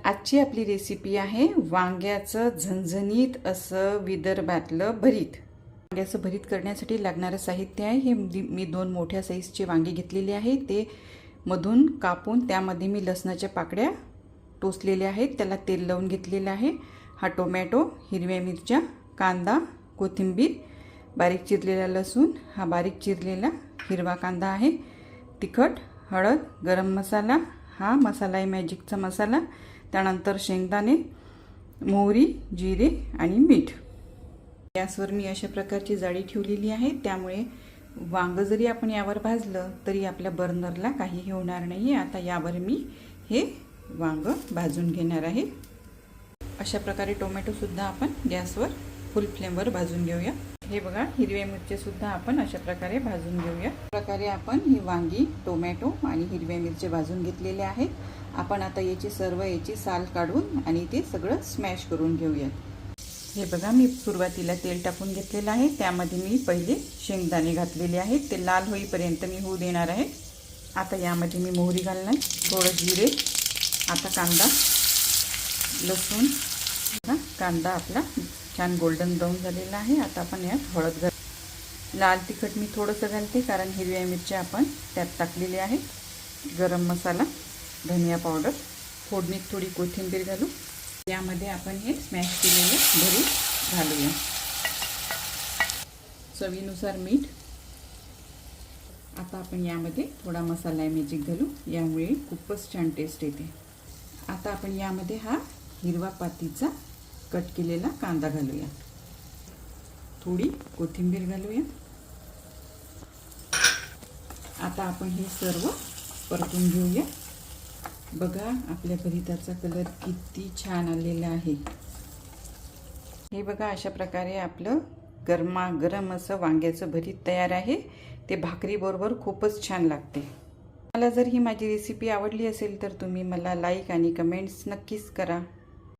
आजची आपली रेसिपी आहे वांग्याचं झणझणीत असं विदर्भातलं भरीत। वांग्याचं भरीत करण्यासाठी लागणारं साहित्य आहे हे मी 2 मोठ्या साईजचे वांगे घेतलेले आहे। ते मधून कापून त्यामध्ये मी लसणाच्या पाकळ्या टोचलेल्या आहेत, त्याला तेल लावून घेतलेलं आहे। हा टोमॅटो, हिरव्या मिरच्या, कांदा, कोथिंबीर, बारीक चिरलेला लसूण, हा बारीक चिरलेला हिरवा कांदा आहे, तिखट, हळद, गरम मसाला, हा मसाला आहे मॅजिकचा मसाला, त्यानंतर शेंगदाणे, मोहरी, जिरे आणि मीठ। गॅसवर मी अशा प्रकारची जाळी ठेवलेली आहे, त्यामुळे वांग जरी आपण यावर भाजलं तरी आपल्या बर्नरला काहीही होणार नाही। आता यावर मी हे वांग भाजून घेणार आहे। अशा प्रकारे टोमॅटो सुद्धा आपण गॅसवर फुल फ्लेमवर भाजून घेऊया। हे बघा, हिरव्या मिरच्या सुद्धा आपण अशा प्रकारे भाजून घेऊया। प्रकारे आपण ही वांगी, टोमॅटो आणि हिरव्या मिरच्या भाजून घेतलेले आहेत। आपण आता याची साल काढून आणि ते सगळं स्मॅश करून घेऊया। हे बघा, मी सुरुवातीला तेल टाकून घेतलेलं आहे, त्यामध्ये मी पहिले शेंगदाणे घातलेले आहेत, ते लाल होईपर्यंत मी होऊ देणार आहे। आता यामध्ये मी मोहरी घालणार, थोडं जिरे, आता कांदा, लसूण, कांदा आपला छान गोल्डन ब्राऊन झालेला आहे। आता आपण यात हळद घाल, लाल तिखट मी थोडंसं घालते कारण हिरव्या मिरच्या आपण त्यात टाकलेल्या आहेत, गरम मसाला, धनिया पावडर, फोडणीत थोडी कोथिंबीर घालू। यामध्ये आपण हे स्मॅश केलेले भरीत घालूया, चवीनुसार मीठ। आता आपण यामध्ये थोडा मसाला मॅजिक घालू, यामुळे खूपच छान टेस्ट येते। आता आपण यामध्ये हा हिरवा पातीचा कट केलेला कांदा घालूया, थोडी कोथिंबीर घालूया। आता आपण हे सर्व परतून घेऊया। बघा, आपल्या भरीताचा कलर किती छान आलेला आहे। हे बघा, अशा प्रकारे आपलं गरमागरम असं वांग्याचं भरीत तयार आहे। ते भाकरीबरोबर खूपच छान लागते। मला जर ही माझी रेसिपी आवडली असेल तर तुम्ही मला लाईक आणि कमेंट्स नक्कीच करा।